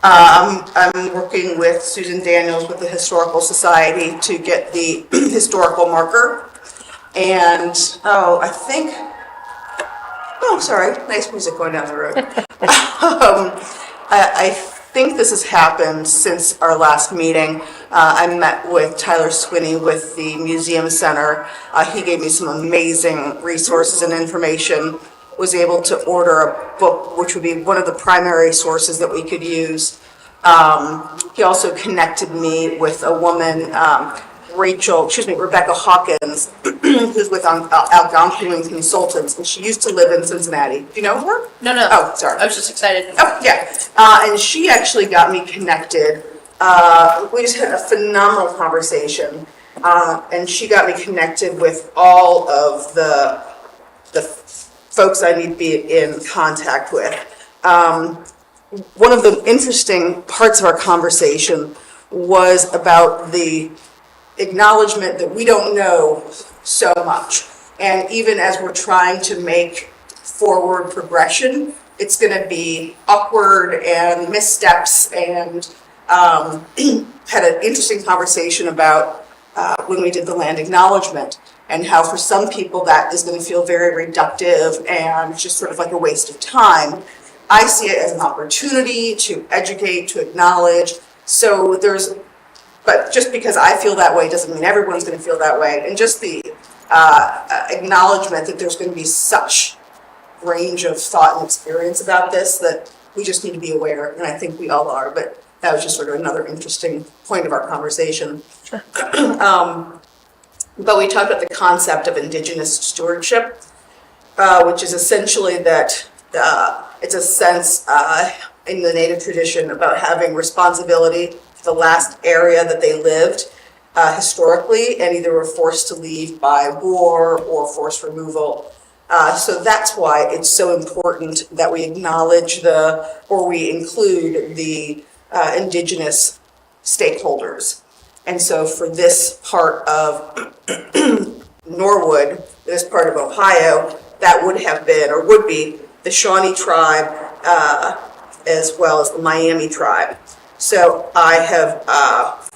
I'm working with Susan Daniels with the Historical Society to get the historical marker. And, sorry, nice music going down the road. I think this has happened since our last meeting. I met with Tyler Swinney with the Museum Center. He gave me some amazing resources and information, was able to order a book, which would be one of the primary sources that we could use. He also connected me with a woman, Rebecca Hawkins, who's with Algonquin Consultants, and she used to live in Cincinnati. Do you know her? No. Oh, sorry. I was just excited. Oh, yeah. And she actually got me connected. We just had a phenomenal conversation, and she got me connected with all of the folks I need to be in contact with. One of the interesting parts of our conversation was about the acknowledgement that we don't know so much. And even as we're trying to make forward progression, it's going to be awkward and missteps. And had an interesting conversation about when we did the land acknowledgement, and how for some people that is going to feel very reductive and just sort of like a waste of time. I see it as an opportunity to educate, to acknowledge. But just because I feel that way doesn't mean everyone's going to feel that way. And just the acknowledgement that there's going to be such range of thought and experience about this that we just need to be aware, and I think we all are. But that was just sort of another interesting point of our conversation. Sure. But we talked about the concept of Indigenous stewardship, which is essentially that it's a sense in the Native tradition about having responsibility for the last area that they lived historically, and either were forced to leave by war or forced removal. So that's why it's so important that we acknowledge we include the Indigenous stakeholders. And so for this part of Norwood, this part of Ohio, that would have been, or would be, the Shawnee tribe, as well as the Miami tribe. So I have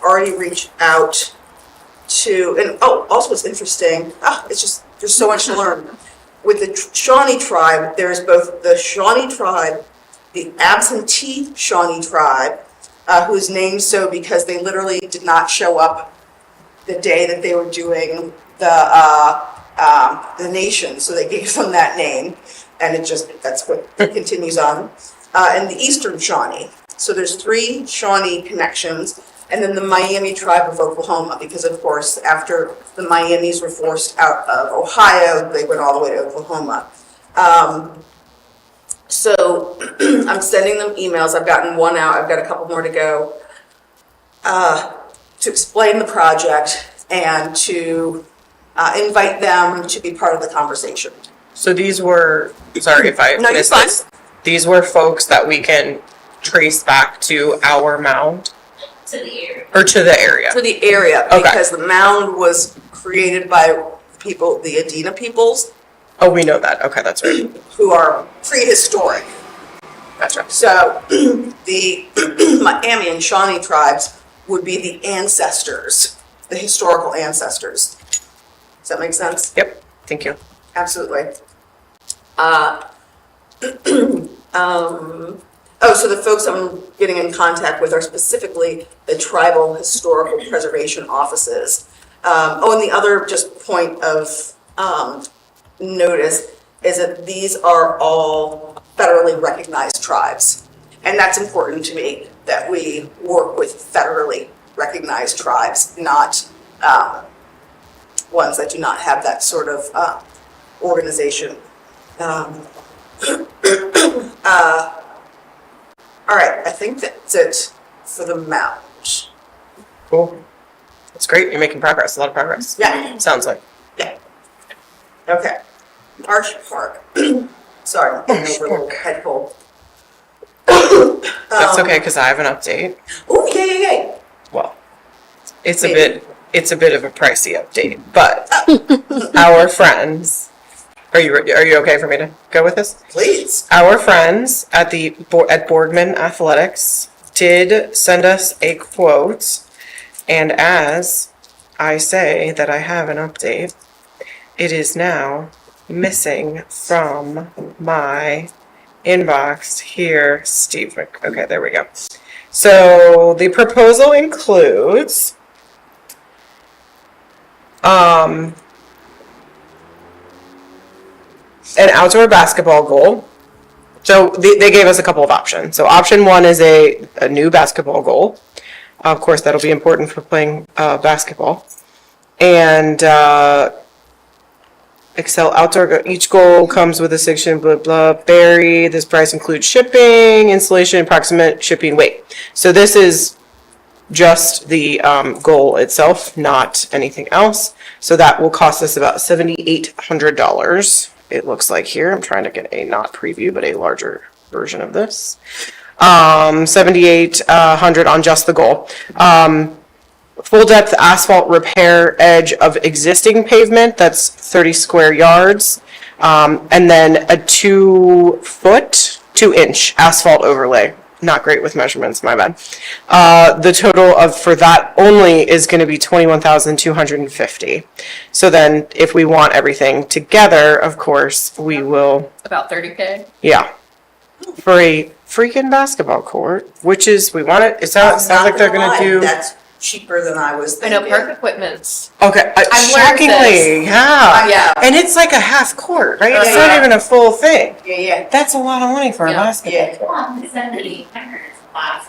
already reached out to, and also what's interesting, it's just, there's so much to learn. With the Shawnee tribe, there's both the Shawnee tribe, the absentee Shawnee tribe, who is named so because they literally did not show up the day that they were doing the nation, so they gave them that name, and that's what continues on. And the Eastern Shawnee. So there's 3 Shawnee connections, and then the Miami tribe of Oklahoma, because of course after the Miamis were forced out of Ohio, they went all the way to Oklahoma. So I'm sending them emails. I've gotten one out. I've got a couple more to go to explain the project and to invite them to be part of the conversation. So these were, sorry if I missed this, these were folks that we can trace back to our mound? To the area. Or to the area? To the area, Okay. because the mound was created by people, the Adena peoples. Oh, we know that. Okay, that's right. Who are prehistoric. That's right. So the Miami and Shawnee tribes would be the ancestors, the historical ancestors. Does that make sense? Yep. Thank you. Absolutely. So the folks I'm getting in contact with are specifically the tribal historical preservation offices. And the other just point of notice is that these are all federally recognized tribes. And that's important to me, that we work with federally recognized tribes, not ones that do not have that sort of organization. All right, I think that's it for the mound. Cool. That's great. You're making progress. A lot of progress. Yeah. Sounds like. Yeah. Okay. Marsh Park. Sorry, I'm getting over a little head cold. That's okay, because I have an update. Oh, yay. Well, it's a bit of a pricey update, but our friends. Are you okay for me to go with this? Please. Our friends at Boardman Athletics did send us a quote, and as I say that I have an update, it is now missing from my inbox here. Steve, okay, there we go. So the proposal includes an outdoor basketball goal. So they gave us a couple of options. So option one is a new basketball goal. Of course, that'll be important for playing basketball. And Excel outdoor, each goal comes with a section, blah, blah, berry. This price includes shipping, installation, approximate shipping weight. So this is just the goal itself, not anything else. So that will cost us about $7,800. It looks like here. I'm trying to get a not preview, but a larger version of this. 7,800 on just the goal. Full depth asphalt repair edge of existing pavement, that's 30 square yards. And then a 2-inch asphalt overlay. Not great with measurements, my bad. The total for that only is going to be $21,250. So then if we want everything together, of course, we will. About 30K? Yeah. For a freaking basketball court, which is, we want it, it sounds like they're going to do. That's cheaper than I was I thinking. know, Park Equipment's. Okay, I've learned shockingly, yeah. Yeah. And it's like a half court, right? It's Yeah, not yeah. even a full thing. Yeah. That's a lot of money for a Yeah. basketball. Yeah.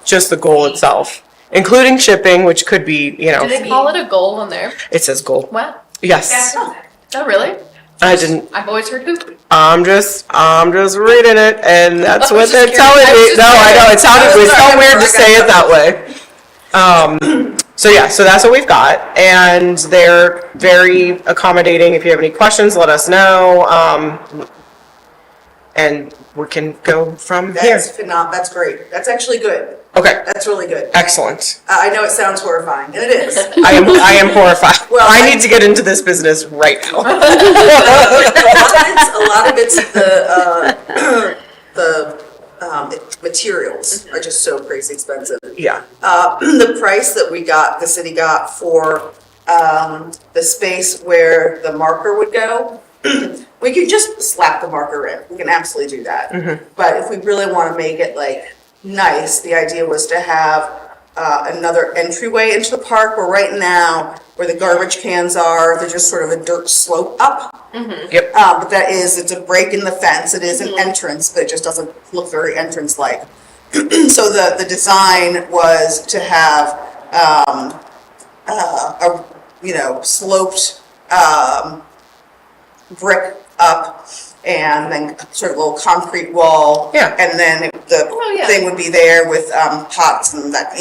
Just the goal itself, including shipping, which could be, Do they call it a goal on there? it says goal. What? Yes, Oh, really? I didn't. I've always heard hoop. I'm just reading it, and that's I what was they're just telling curious. me. No, I know it sounded I was so sorry, weird to I say it got that way. So yeah, so that's what we've got, and they're very accommodating. If you have any questions, let us know, and we can go from here. That's great. That's actually good. Okay, That's really good. excellent. I know it sounds horrifying, and it is. I am horrified. Well, I need to get into this business right now. A lot of it's the materials are just so crazy expensive. Yeah. The price that the city got for the space where the marker would go, we could just slap the marker in. We can absolutely do that. But if we really want to make it like nice, the idea was to have another entryway into the park, where right now, where the garbage cans are, they're just sort of a dirt slope up. Yep. But it's a break in the fence. It is an entrance, but it just doesn't look very entrance-like. So the design was to have sloped brick up, and then sort of a little concrete wall. Yeah. And then the thing would be there with pots and that,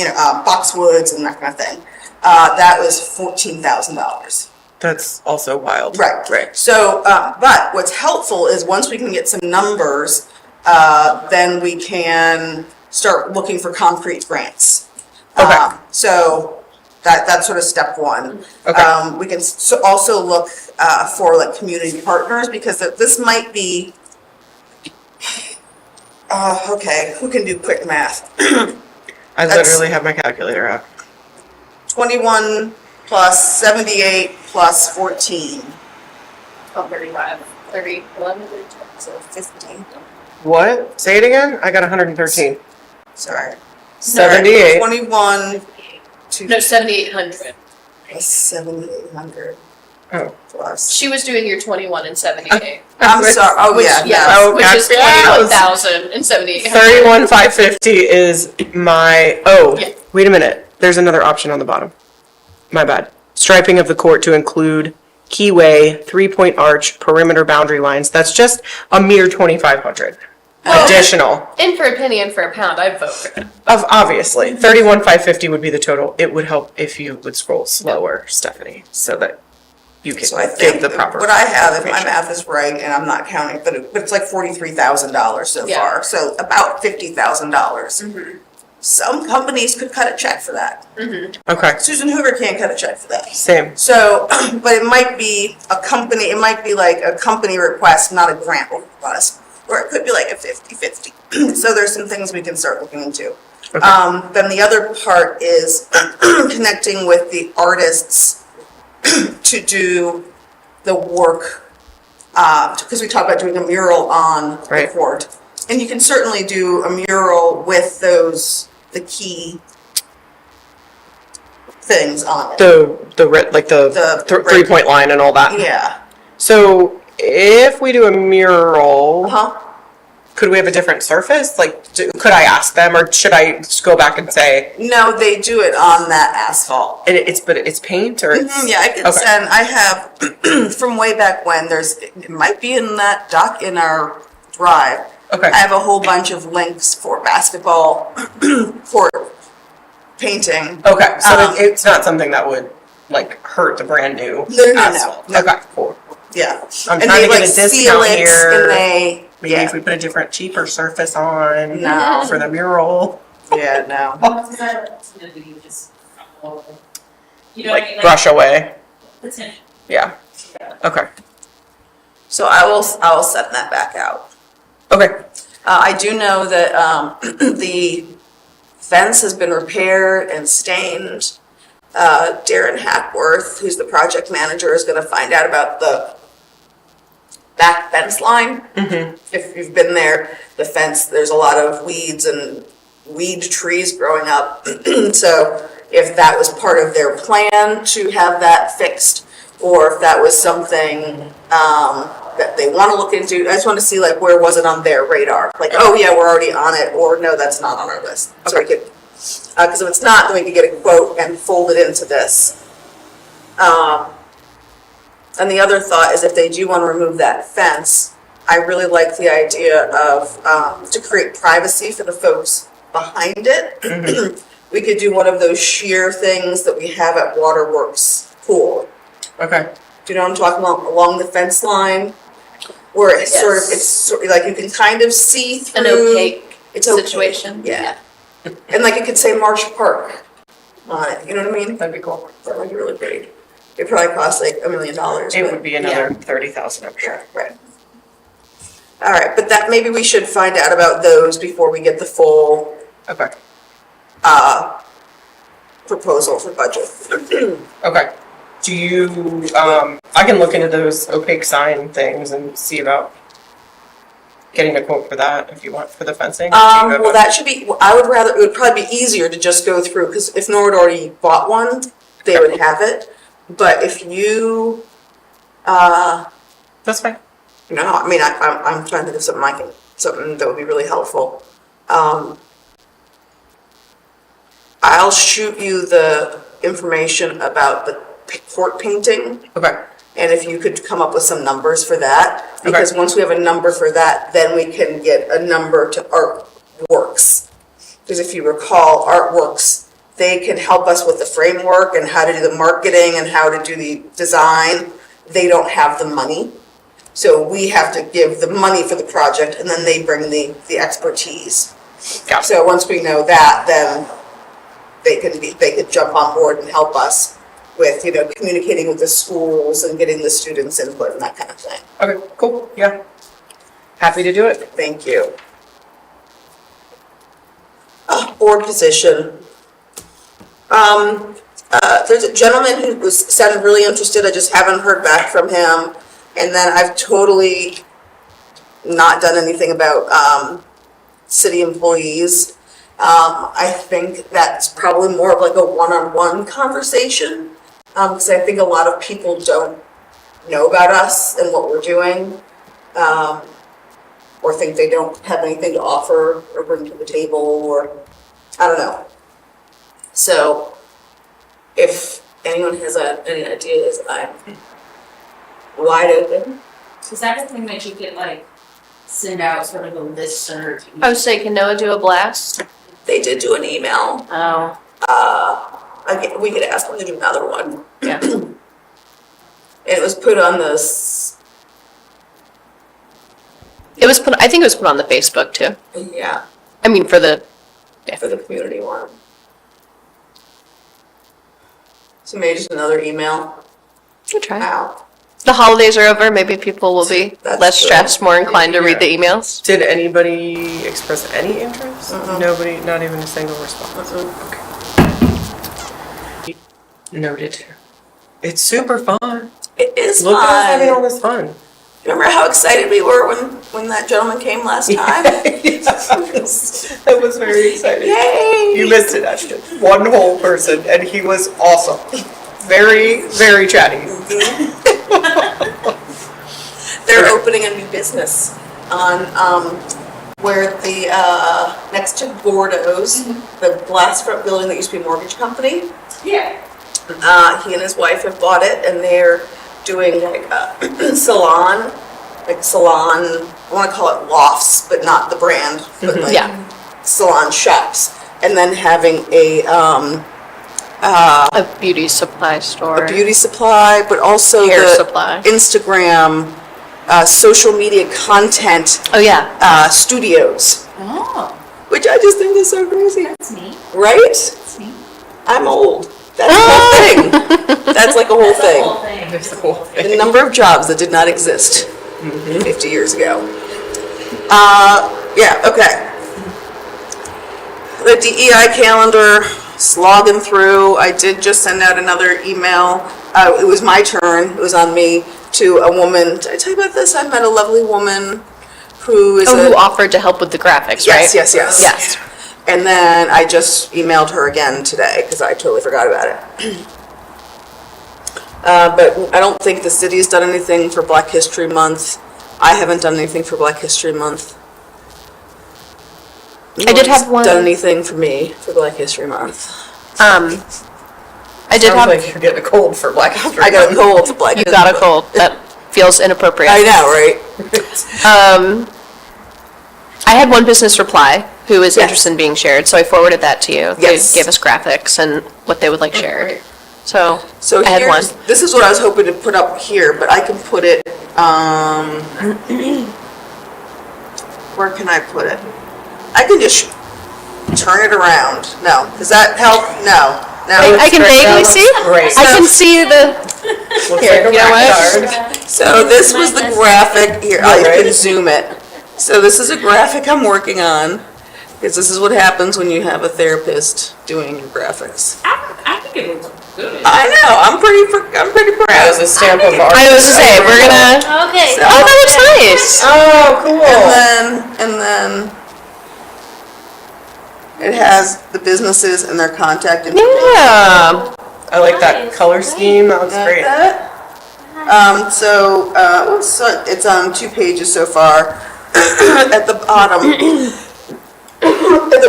boxwoods and that kind of thing. That was $14,000. That's also wild. Right. So, but what's helpful is once we can get some numbers, then we can start looking for concrete grants. Okay. So that's sort of step one. Okay. We can also look for like community partners, because this might be. Okay, who can do quick math? I literally have my calculator out. 21 plus 78 plus 14. Oh, 35. 30, 11, So 15. What? Say it again? I got 113. Sorry. 78. 21 to No, 7,800. plus 7,800 Oh. plus. She was doing your 21 and 78. I'm sorry. Oh, Which, yeah. yes, Oh, which is yes. 21,000 and 7,800. 31,550 is my, Yeah. wait a minute. There's another option on the bottom. My bad. Striping of the court to include keyway, 3-point arch, perimeter boundary lines. That's just a mere 2,500. Well, Additional. In for a penny, in for a pound, I'd vote for it. Obviously. 31,550 would be the total. It would help if you would scroll slower, Stephanie, so that you can So I give think the proper. what I have, if my information. math is right, and I'm not counting, but it's like $43,000 so Yeah. far. So about $50,000. Some companies could cut a check for that. Okay, Susan Hoover can't cut a check for that. same. So, but it might be like a company request, not a grant request, or it could be like a 50-50. So there's some things we can start looking into. Then the other part is connecting with the artists to do the work, because we talked about doing a mural on the Right. court. And you can certainly do a mural with the key things on it. The 3-point line and all that. Yeah. So if we do a mural, Huh? could we have a different surface? Like, could I ask them, or should I just go back and say? No, they do it on that asphalt. And it's paint, or it's, Yeah, I can okay. send, I have, from way back when, it might be in that doc in our drive. Okay. I have a whole bunch of links for basketball, for painting. Okay, so Um, it's not something that would like hurt the brand new No. asphalt. Okay, cool. Yeah. I'm And trying they to get like a seal discount it, here. and they, Maybe yeah, if we put a different, cheaper surface on No. for the mural, yeah, no. You know what I mean? like brush away. Potential. Yeah. Okay. So I will send that back out. Okay. I do know that, the fence has been repaired and stained. Darren Hackworth, who's the project manager, is gonna find out about the back fence line. If you've been there, the fence, there's a lot of weeds and weed trees growing up. So if that was part of their plan to have that fixed, or if that was something, that they wanna look into, I just wanna see like, where was it on their radar? Like, oh yeah, we're already on it, or no, that's not on our list. So we could, cause if it's not, then we could get a quote and fold it into this. And the other thought is if they do want to remove that fence, I really like the idea of, to create privacy for the folks behind it. We could do one of those sheer things that we have at Waterworks Pool. Okay. Do you know what I'm talking about? Along the fence line? Where it's sort of, Yes. it's sort of like you can kind of see through. An opaque It's opaque, situation. Yeah. And like it could say Marsh Park on it, you know what I mean? That'd be cool. That might be really pretty. It probably costs like $1 million. It but would be yeah. another 30,000, I'm sure. Right. All right, but that, maybe we should find out about those before we get the full, Okay. proposal for budget. Okay. Do you, I can look into those opaque sign things and see about getting a quote for that if you want, for the fencing. Do you have Well, a- that should be, I would rather, it would probably be easier to just go through, because if Norwood already bought one, they would have it. But if you, That's fine. no, I mean, I'm trying to think of something that would be really helpful. I'll shoot you the information about the court painting, Okay. and if you could come up with some numbers for that. Because once we have a number for that, then we can get a number to Artworks. Because if you recall, Artworks, they can help us with the framework and how to do the marketing and how to do the design. They don't have the money. So we have to give the money for the project, and then they bring the expertise. Yeah. So once we know that, then they could jump on board and help us with, communicating with the schools and getting the students' input and that kind of thing. Okay, cool. Yeah. Happy to do it. Thank you. Board position. There's a gentleman who sounded really interested, I just haven't heard back from him. And then I've totally not done anything about, city employees. I think that's probably more of like a one-on-one conversation. Because I think a lot of people don't know about us and what we're doing. Or think they don't have anything to offer or bring to the table, or, I don't know. So, if anyone has any ideas, I'm wide open. Is that a thing that you could like send out sort of a listserv? I would say, can Noah do a blast? They did do an email. Oh, We could ask them to do another one. yeah. And it was put on this, I think it was put on the Facebook too. yeah, I mean, for the community one. So maybe just another email Good try. out. The holidays are over, maybe people will be That's less true. stressed, more inclined to read the emails. Did anybody express any interest? Nobody, not even a single response? Okay. Noted. It's super fun. It is Look at us having all fun. this fun. Remember how excited we were when that gentleman came last time? That was very exciting. Yay! You missed it, Ashton. One whole person, and he was awesome. Very, very chatty. They're opening a new business on, where the, next to Gordo's, the glass front building that used to be a mortgage company. Yeah. He and his wife have bought it, and they're doing like a salon, I wanna call it lofts, but not the brand, but like Yeah. salon shops. And then having a A beauty supply store. beauty supply, but also Hair the supply. Instagram, social media content, Oh, yeah. studios, Oh, which I just think is so crazy, that's neat. right? That's neat. I'm old. That's the whole thing. That's like a whole The thing. whole thing. There's the whole The thing. number of jobs that did not exist 50 years ago. Yeah, okay. The DEI calendar, slogging through. I did just send out another email. It was my turn, it was on me, to a woman. Did I tell you about this? I met a lovely woman who is Oh, who a... offered to help with the graphics, right? Yes. Yes. And then I just emailed her again today, because I totally forgot about it. But I don't think the city has done anything for Black History Month. I haven't done anything for Black History Month. I did have one. Done anything for me for Black History Month. I did Sounds have, like you're getting a cold for Black History I got a Month. cold for Black you History got a Month. cold. That feels inappropriate. I know, right? I had one business reply who is Yes. interested in being shared, so I forwarded that to you. Yes. They gave us graphics and what they would like shared. So, So I had one. this is what I was hoping to put up here, but I can put it, where can I put it? I can just turn it around. No, does that help? No. I can vaguely That see. looks great. I can see the, Looks Here, like a you know rock what? card. So this was the graphic, here, I Right. can zoom it. So this is a graphic I'm working on, because this is what happens when you have a therapist doing your graphics. I think it would look good. I know, I'm pretty That was proud. a stamp of art. I was to say, we're gonna, Okay. So- oh, that looks nice. Oh, cool. And then it has the businesses and their contact information. Yeah. I like that color scheme. That looks Got great. that? So it's on 2 pages so far. At the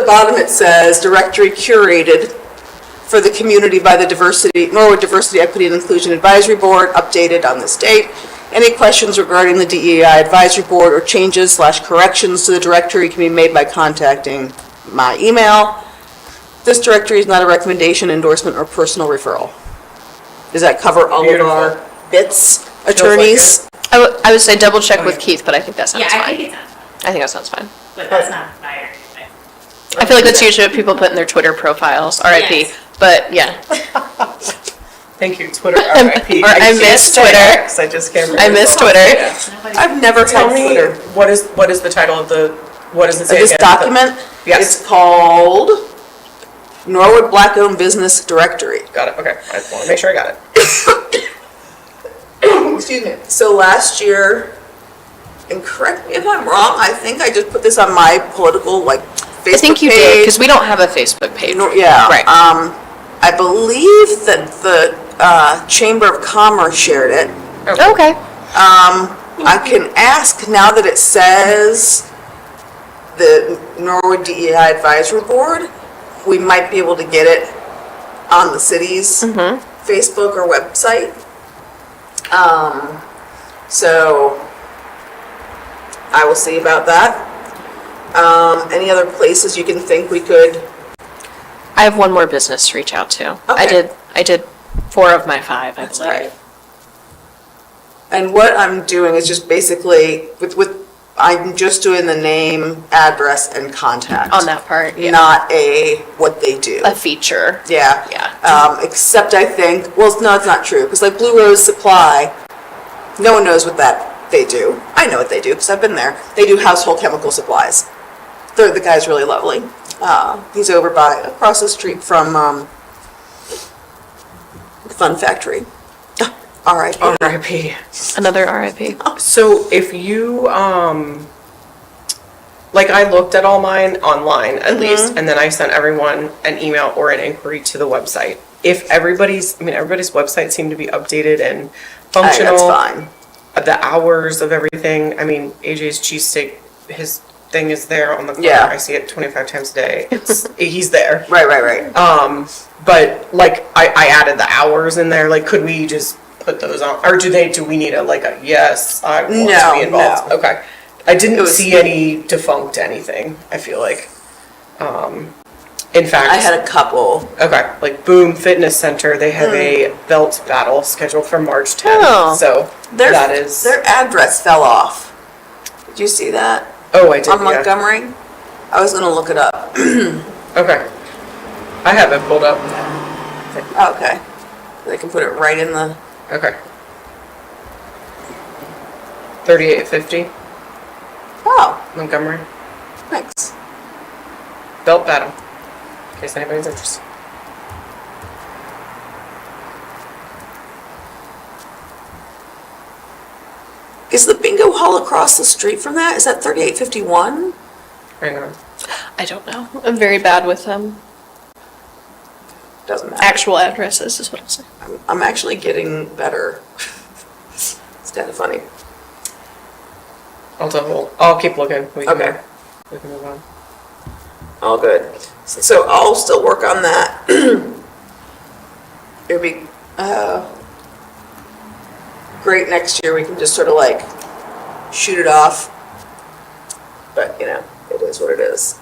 bottom it says directory curated for the community by the Norwood Diversity, Equity and Inclusion Advisory Board, updated on this date. Any questions regarding the DEI Advisory Board or changes/corrections to the directory can be made by contacting my email. This directory is not a recommendation, endorsement, or personal referral. Does that cover all of our Beautiful. bits, like attorneys? I would say double check with Okay. Keith, but I think that sounds Yeah, I fine. think it's, I think that sounds fine. but that's not fire. I feel like that's usually what people put in their Twitter profiles, RIP. Yes. But yeah, Thank you, Twitter. RIP. Or I can't miss say Twitter. X, I just can't. I miss Twitter. Yeah. I've never Tell had me, Twitter. what is the title of the, what does it say This again? document, Yes. it's called Norwood Black-Owned Business Directory. Got it, okay. I want to make sure I got it. Excuse me. So last year, and correct me if I'm wrong, I think I just put this on my political, like, Facebook page. I think you did, because we don't have a Facebook page. Yeah. Right. I believe that the Chamber of Commerce shared it. Okay. I can ask, now that it says the Norwood DEI Advisory Board, we might be able to get it on the city's Facebook or website. So I will see about that. Any other places you can think we could? I have one more business to reach out to. Okay. I did 4 of my 5, I That's believe. right. And what I'm doing is just basically, I'm just doing the name, address, and contact. On that part, yeah. Not what they do. A feature. Yeah. Yeah. Except I think, well, no, it's not true, because like Blue Rose Supply, No one knows what that they do. I know what they do because I've been there. They do household chemical supplies. The guy's really lovely. He's over across the street from Fun Factory. R.I.P. R.I.P. Another RIP. So if you, like I looked at all mine online at least, and then I sent everyone an email or an inquiry to the website. If everybody's website seemed to be updated and functional. That's fine. The hours of everything, AJ's cheesesteak, his thing is there on the corner. Yeah. I see it 25 times a day. He's there. Right. But like I added the hours in there. Like, could we just put those on, or do we need a yes, I want to be involved? No. Okay. I didn't see any defunct anything. I feel like, in fact, I had a couple. okay, like Boom Fitness Center, they have a belt battle scheduled for March 10th. Oh. So Their address fell off. Did you see that? Oh, I did. On Montgomery? I was gonna look it up. Okay. I have it pulled up. Okay. They can put it right in the. Okay. 3850 Oh, Montgomery. thanks. Belt battle. In case anybody's interested. Is the bingo hall across the street from that? Is that 3851? Hang on. I don't know. I'm very bad with Doesn't matter. actual addresses, is what I'm saying. I'm actually getting better. It's kind of funny. I'll keep looking. We can, Okay. We can move on. All good. So I'll still work on that. It'd be great next year. We can just sort of shoot it off. But it is what it is.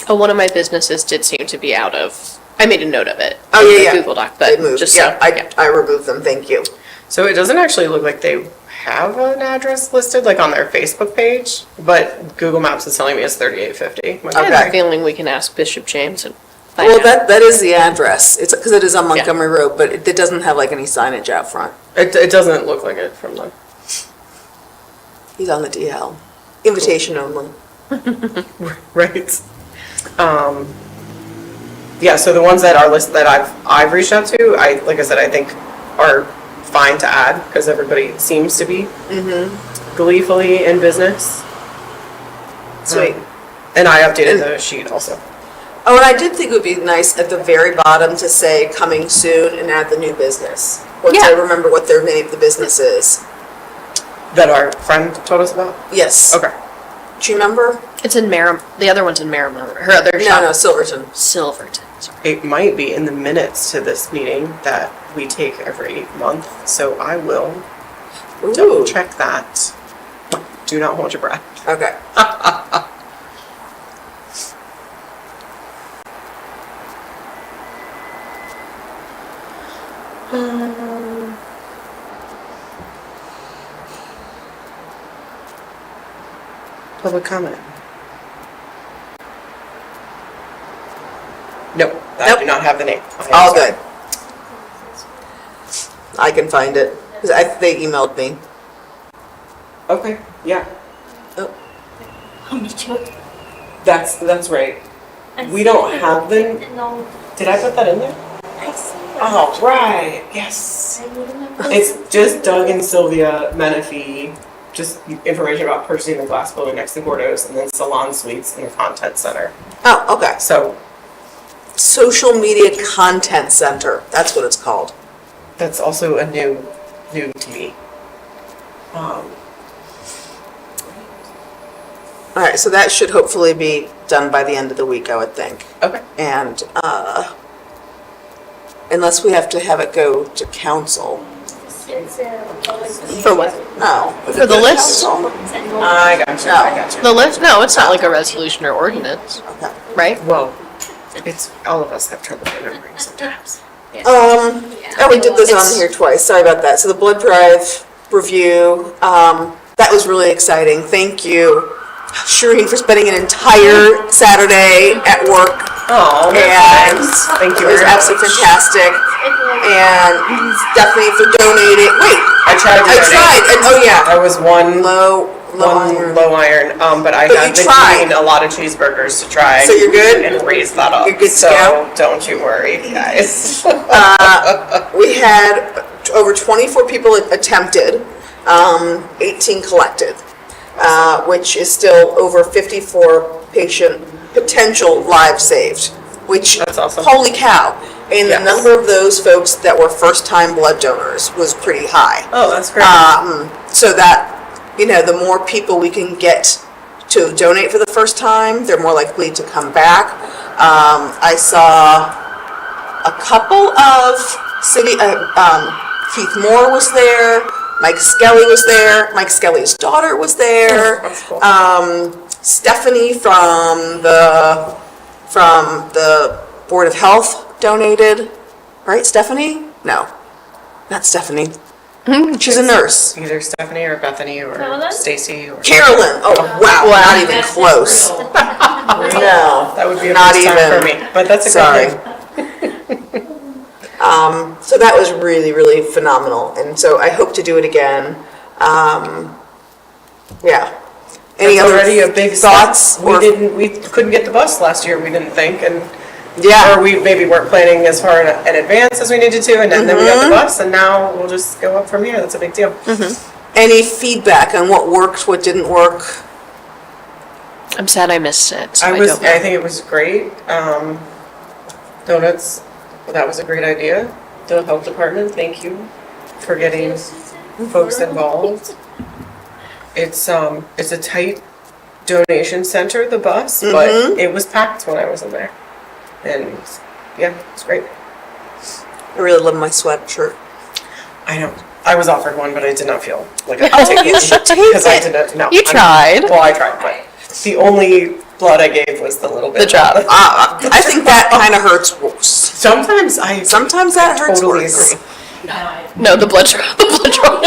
One of my businesses did seem to be out of. I made a note of it. Oh, in yeah. the Google Doc, but They moved. just Yeah, so, I removed them. Thank you. So it doesn't actually look like they have an address listed on their Facebook page, but Google Maps is telling me it's 3850. I have Okay. a feeling we can ask Bishop James and find Well, out. that is the address. It's because it is on Montgomery Road, but it doesn't have any signage out front. It doesn't look like it from the. He's on the DL. Invitation only. Right. Yeah, so the ones that are listed that I've reached out to, like I said, I think are fine to add because everybody seems to be gleefully in business. Sweet. And I updated the sheet also. Oh, and I did think it would be nice at the very bottom to say coming soon and add the new business. Once I Yeah. remember what their name of the business is. That our friend told us about? Yes. Okay. Do you remember? It's in Merrim. The other one's in Merrimack. Her other shop. No, Silverton. Silverton. Sorry. It might be in the minutes to this meeting that we take every month, so I will double Ooh. check that. Do not hold your breath. Okay. Public comment. Nope, I Nope. do not have the name. All good. I can find it. 'Cause they emailed me. Okay, yeah, Oh, that's right. We don't have the, No, did I put that in there? I see. Oh, right, yes. I remember. It's just Doug and Sylvia Menifee, just information about purchasing the glass building next to Gordo's, and then Salon Suites and the Content Center. Oh, okay. So Social Media Content Center. That's what it's called. that's also a new to me. All right, so that should hopefully be done by the end of the week, I would think. Okay. And unless we have to have it go to council. For what? No. For the list? I got you, I got you. The list? No, it's not like a resolution or ordinance, Okay. right? Well, it's, all of us have trouble remembering sometimes. Oh, we did this on here twice. Sorry about that. So the blood drive review, that was really exciting. Thank you, Shireen, for spending an entire Saturday at work. Oh, And that's nice. Thank you it was very much. absolutely fantastic. And Stephanie for donating, wait, I tried to I donate. tried, and, oh yeah, I was one low iron. low iron, but I But have you been tried. eating a lot of cheeseburgers to try. So you're good? And raise that up. You're good to so go? don't you worry, guys. We had over 24 people attempted, 18 collected, which is still over 54 patient potential lives saved, which, That's awesome. holy cow. And the Yes. number of those folks that were first-time blood donors was pretty high. Oh, that's great. So that, the more people we can get to donate for the first time, they're more likely to come back. I saw a couple of Keith Moore was there, Mike Skelly was there, Mike Skelly's daughter was there. That's cool. Stephanie from the Board of Health donated, right, Stephanie? No, not Stephanie. She's a nurse. Either Stephanie or Bethany or Carolyn? Stacy or Carolyn, oh wow, not even That's close. brutal. No, that would be a not first time even. for me. But that's a Sorry. good thing. So that was really, really phenomenal, and so I hope to do it again. Yeah. Any It's other already a big thoughts? step. or- We couldn't get the bus last year, we didn't think, and Yeah. or we maybe weren't planning as far in advance as we needed to, and then we got the bus, and now we'll just go up from here. That's a big deal. Any feedback on what worked, what didn't work? I'm sad I missed it. So I don't know. think it was great. Donuts, that was a great idea. The health department, thank you for getting folks involved. It's a tight donation center, the bus, but it was packed when I was in there. And yeah, it's great. I really love my sweatshirt. I know. I was offered one, but I did not feel like I could take one. You should take Because I it. didn't, no. You tried. Well, I tried, but the only blood I gave was the little bit. The drop. I think that kind of hurts worse. Sometimes Sometimes that hurts totally worse. agree. No, the blood draw. The blood draw.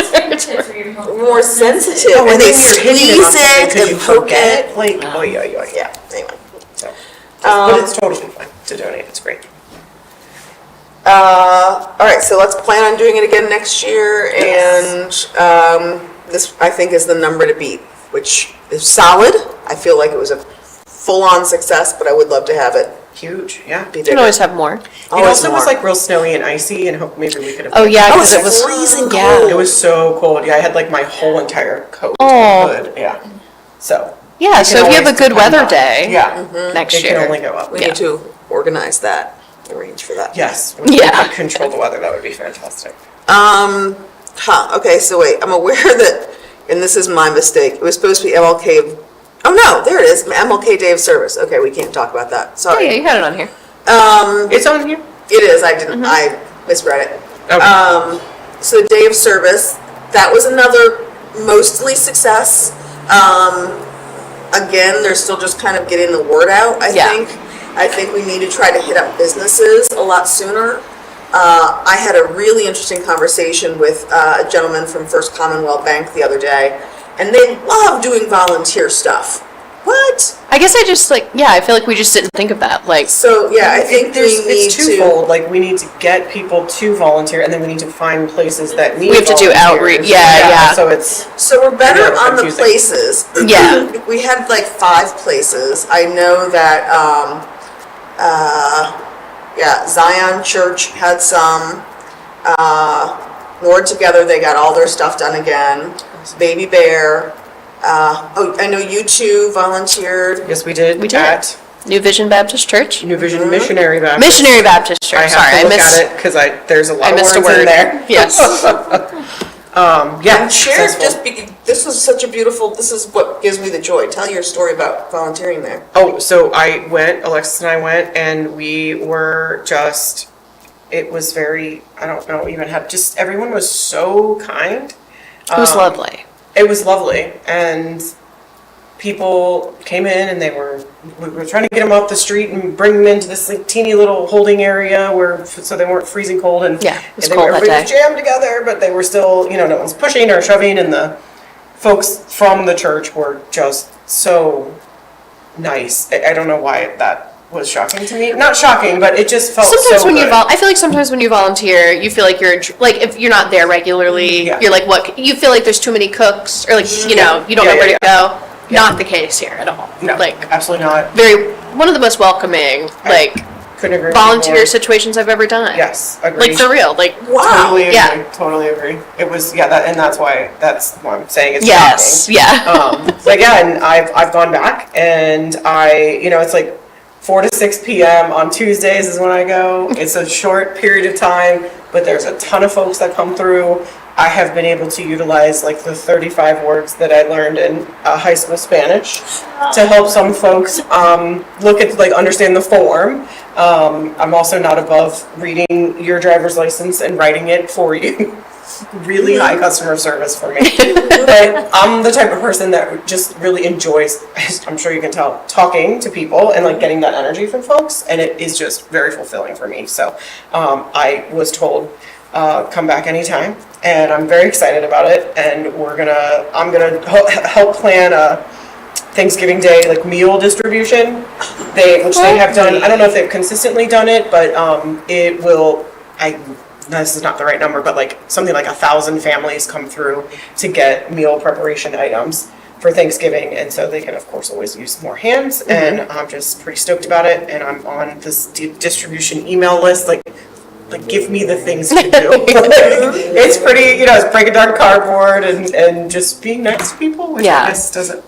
More sensitive, Oh, and they then you're hitting squeeze on something it 'cause and you poke forget it. Like, oh yeah. Yeah, anyway. So, but it's totally fine to donate. It's great. All right, so let's plan on doing it again next year, and this, I think, is the number to beat, which is solid. I feel like it was a full-on success, but I would love to have it Huge, yeah. be You bigger. can always have more. It Always also was more. like real snowy and icy, and hope maybe we could have. Oh yeah, Oh, because it's it was freezing yeah. cold. It was so cold. Yeah, I had like my whole entire coat. Oh. Hood. Yeah. So. Yeah, you so can if you have a always good depend weather on- day Yeah. next It can year. only go up. We Yeah. need to organize that, arrange for that. Yes. Yeah. We could control the weather. That would be fantastic. Okay, so wait, I'm aware that, and this is my mistake, it was supposed to be MLK, oh no, there it is, MLK Day of Service. Okay, we can't talk about that, Oh sorry. yeah, you had it on here. It's on here. It is, I misread it. Okay. So Day of Service, that was another mostly success. Again, they're still just kind of getting the word out, I Yeah. think. I think we need to try to hit up businesses a lot sooner. I had a really interesting conversation with a gentleman from First Commonwealth Bank the other day, and they love doing volunteer stuff. What? I guess I just I feel like we just didn't think of that. Like, So, yeah, I think we need It's to. twofold. Like we need to get people to volunteer, and then we need to find places that need. We have to do volunteers. outreach. Yeah. So it's So we're better Yeah, on the confusing. places. Yeah. We had like 5 places. I know that, Zion Church had some. Lord Together, they got all their stuff done again. Baby Bear. I know you two volunteered. yes, we did. We did. At New Vision Baptist Church, New Vision Missionary Baptist. Missionary Baptist Church. I have Sorry, to I look missed. at it because there's a lot I of missed a words word in there. Yes. Yeah. And share, successful. this is such a beautiful, this is what gives me the joy. Tell your story about volunteering there. Oh, so Alexis and I went, and we were just, it was very, I don't know even how, just everyone was so kind. It was lovely. It was lovely, and people came in, and we were trying to get them off the street and bring them into this like teeny little holding area so they weren't freezing cold, and Yeah, it was and cold that everybody was day. jammed together, but they were still, no one's pushing or shoving, and the folks from the church were just so nice. I don't know why that was shocking to me. Not shocking, but it just felt Sometimes so when good. I feel like sometimes when you volunteer, you feel like like if you're not there regularly, Yeah. you're like, what? You feel like there's too many cooks, or like you don't Yeah, know where yeah, to go. Yeah. Not the case here at all. No, Like absolutely not. one of the most welcoming Couldn't agree with you volunteer more. situations I've ever done. Yes, agreed. Like for real. Like Wow. Totally agree. Yeah. Totally agree. It was that's why I'm saying it's yes, shocking. yeah. But yeah, and I've gone back, and it's like 4 to 6 p.m. on Tuesdays is when I go. It's a short period of time, but there's a ton of folks that come through. I have been able to utilize like the 35 words that I learned in high school Spanish to help some folks look at understand the form. I'm also not above reading your driver's license and writing it for you. Really high customer service for me. But I'm the type of person that just really enjoys, I'm sure you can tell, talking to people and like getting that energy from folks, and it is just very fulfilling for me. So I was told come back anytime, and I'm very excited about it. And I'm gonna help plan a Thanksgiving Day like meal distribution. Which they have done. I don't know if they've consistently done it, but it will. This is not the right number, but like something like 1,000 families come through to get meal preparation items for Thanksgiving, and so they can of course always use more hands. And I'm just pretty stoked about it, and I'm on this distribution email list. Like give me the things to do. It's pretty, it's breaking down cardboard and just being nice to people, which I guess doesn't,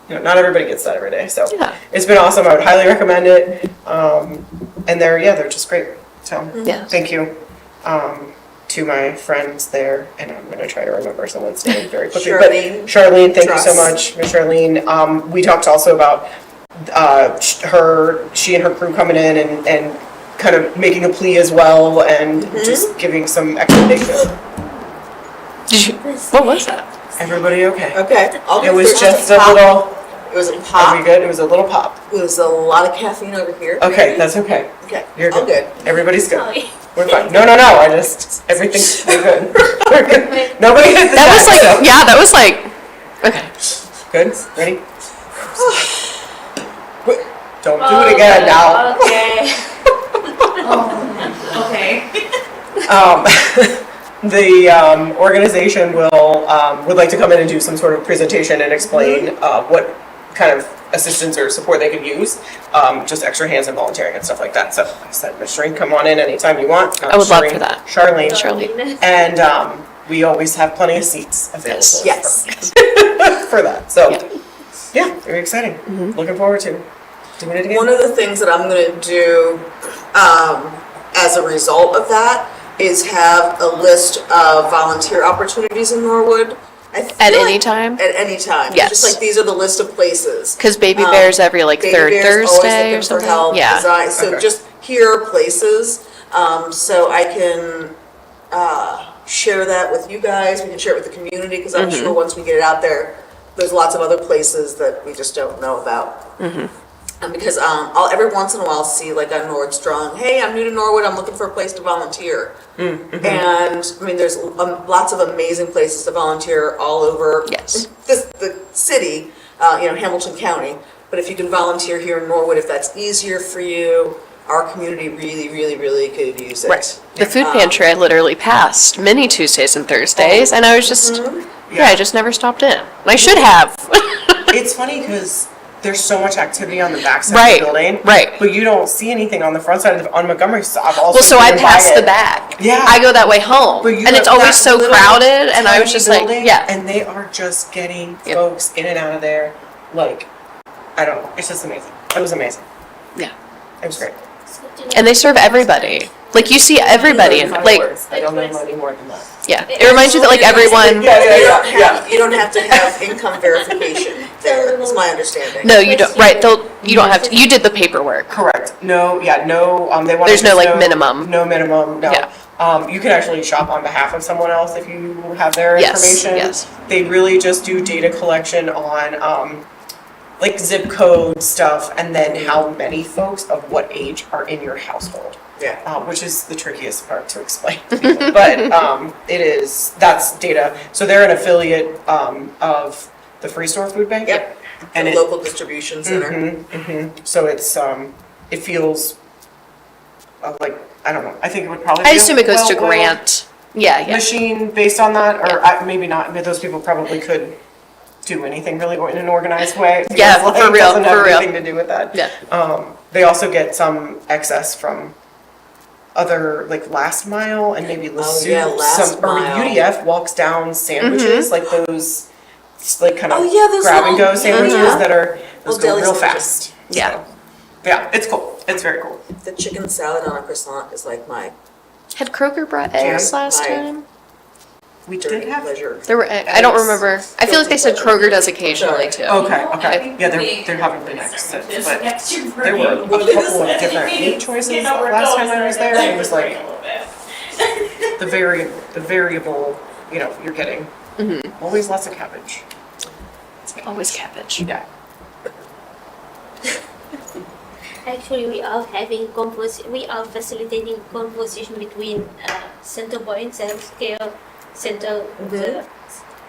not everybody gets that every day. So it's been awesome. I would highly recommend it. And they're just great. So thank you to my friends there, and I'm going to try to remember someone's name very quickly. Charlene, thank you so much, Miss Charlene. We talked also about she and her crew coming in and kind of making a plea as well, and just giving some explanation. What was that? Everybody okay? Okay. It was just a little. It was a Are pop. we good? It was a little pop. It was a lot of caffeine over here. Okay, that's okay. Okay. You're I'm good. good. Everybody's good. Sorry. We're fine. No. Everything's we're good. We're good. Nobody hit the That was deck, like, so- yeah, that was like, okay. Good. Ready? Don't do it again now. Okay. Okay. The organization would like to come in and do some sort of presentation and explain what kind of assistance or support they could use, just extra hands and volunteering and stuff like that. So I said, Ms. Shrink, come on in anytime you want. I would love for that. Charlene. And we always have plenty of seats available Yes. for that. So yeah, very exciting. Looking forward to doing it again. One of the things that I'm going to do as a result of that is have a list of volunteer opportunities in Norwood. At any time? At any time. Yes. Just like these are the list of places. Because Baby Bear's every like Baby third Bear's always Thursday looking or something. For help, Yeah. design. So Okay. just here are places, so I can share that with you guys. We can share it with the community, because I'm sure once we get it out there, there's lots of other places that we just don't know about. And because I'll every once in a while see like on Nordstrom, hey, I'm new to Norwood, I'm looking for a place to volunteer. And I mean, there's lots of amazing places to volunteer all over the city, Hamilton County. But if you can volunteer here in Norwood, if that's easier for you, our community really, really, really could use it. Right. The food pantry I literally passed many Tuesdays and Thursdays, and I was just, I just never stopped in. I should have. It's funny because there's so much activity on the back side Right, of the building. right. But you don't see anything on the front side on Montgomery. So I've also Well, so I driven by passed it. the back. Yeah. I go that way home, But you and it's have always that so little crowded, and I was tiny just like, building, yeah. And they are just getting folks in and out of there. Like, I don't know. It's just amazing. It was amazing. Yeah. It was great. And they serve everybody. Like, you see everybody, and like, I don't know any more than that. yeah. It reminds you that like everyone. You don't have to have income verification there, that's my understanding. No, you don't. Right? You don't have to. You did the paperwork. Correct. No. They want. There's no like minimum. No minimum. No. Yeah. You can actually shop on behalf of someone else if you have their Yes, information. yes. They really just do data collection on like zip code stuff, and then how many folks of what age are in your household. Yeah. Which is the trickiest part to explain to people. But that's data. So they're an affiliate of the Free Store Food Bank. Yep. And The local distribution center. So it's it feels like, I don't know, I think it would probably I be a assume it goes to well-oiled grant. Yeah, yeah. machine based on that, or maybe not, but those people probably could do anything really in an organized way. It Yeah, feels for like. real, Doesn't have for real. anything to do with that. Yeah. They also get some excess from other, like, last mile and maybe Lasoup. yeah, last mile. Or UDF walks down sandwiches, like those, like kind of Oh, yeah, those grab and go little- sandwiches yeah. that are, those Little go deli real sandwiches. fast. Yeah. So, yeah, it's cool. It's very cool. The chicken salad on a croissant is like my Had Kroger brought eggs last my- time? We dirty did have. pleasure. There were eggs. I don't remember. I feel like they said Kroger does occasionally too. Okay, okay. Yeah, there haven't been eggs since, but there were a couple of different meat choices last time I was there. It was like the variable, you're getting always lots of cabbage. Always cabbage. Yeah. Actually, we are we are facilitating conversation between Centerpoint, Self-Care Center, the